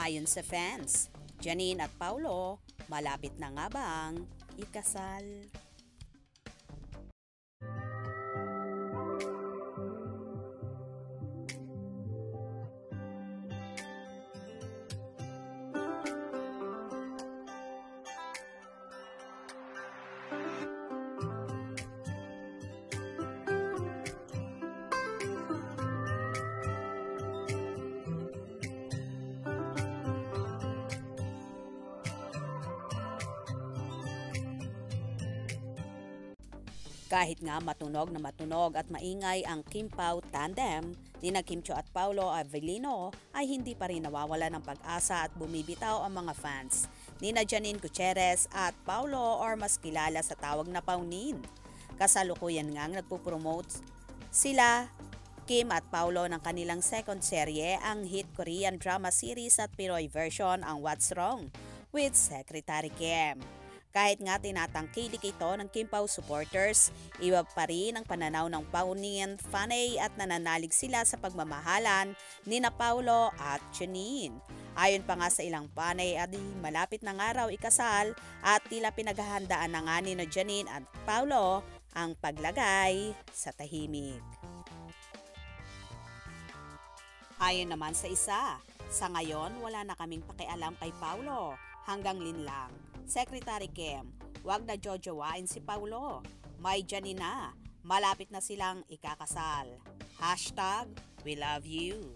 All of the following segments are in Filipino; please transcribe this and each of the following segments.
Ayon sa fans, Janine at Paulo, malapit na nga bang ikasal? Kahit nga matunog at maingay ang Kim Pao tandem, nina Kim Chiu at Paulo Avellino ay hindi pa rin nawawala ng pag-asa at bumibitaw ang mga fans. Nina Janine Gutierrez at Paulo or mas kilala sa tawag na Paunin. Kasalukuyan ngang nagpo-promote sila Kim at Paulo ng kanilang second serye, ang hit Korean drama series at Pinoy version ang What's Wrong with Secretary Kim. Kahit nga tinatangkilik ito ng Kim Pao supporters, iba pa rin ang pananaw ng Paunin fanay at nananalig sila sa pagmamahalan ni na Paulo at Janine. Ayon pa nga sa ilang panay at malapit na nga raw ikasal at tila pinaghahandaan na nga ni na Janine at Paulo ang paglagay sa tahimik. Ayon naman sa isa, sa ngayon wala na kaming pakialam kay Paulo, hanggang linlang. Secretary Kim, wag na jojowain si Paulo. May Janine na, malapit na silang ikakasal. Hashtag, we love you.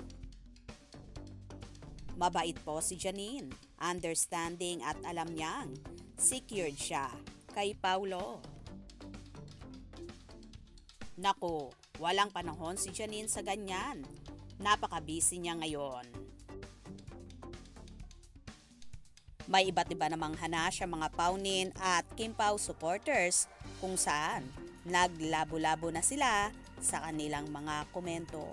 Mabait po si Janine, understanding at alam niyang secured siya kay Paulo. Naku, walang panahon si Janine sa ganyan. Napaka-busy niya ngayon. May iba't iba namang hanasya mga Paunin at Kim Pao supporters kung saan naglabo-labo na sila sa kanilang mga komento.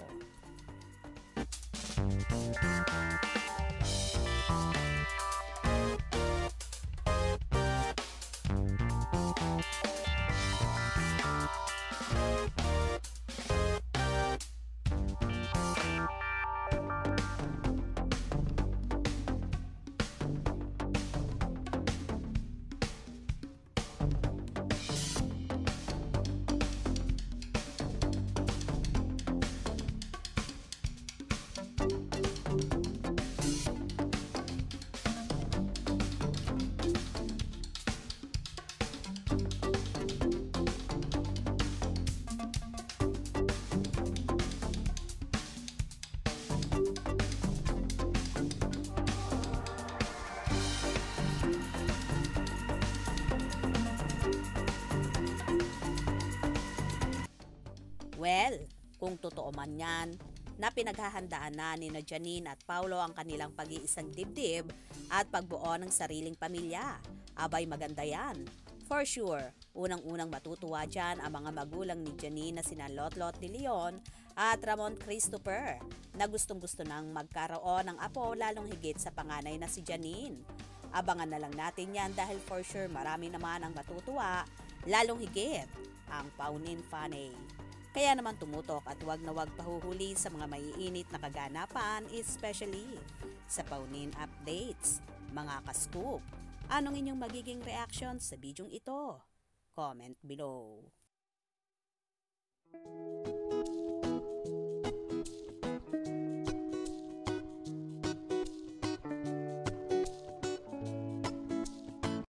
Well, kung totoo man yan, na pinaghahandaan na ni na Janine at Paulo ang kanilang pag-iisang dibdib at pagbuo ng sariling pamilya, abay maganda yan. For sure, unang-unang matutuwa dyan ang mga magulang ni Janine na sina Lotlot de Leon at Ramon Christopher na gustong-gusto nang magkaroon ng apo lalong higit sa panganay na si Janine. Abangan na lang natin yan dahil for sure marami naman ang matutuwa, lalong higit ang Paunin fanay. Kaya naman tumutok at wag na wag pahuhuli sa mga maiinit na kaganapan, especially sa Paunin updates. Mga ka-scoop, anong inyong magiging reaction sa bidyong ito? Comment below.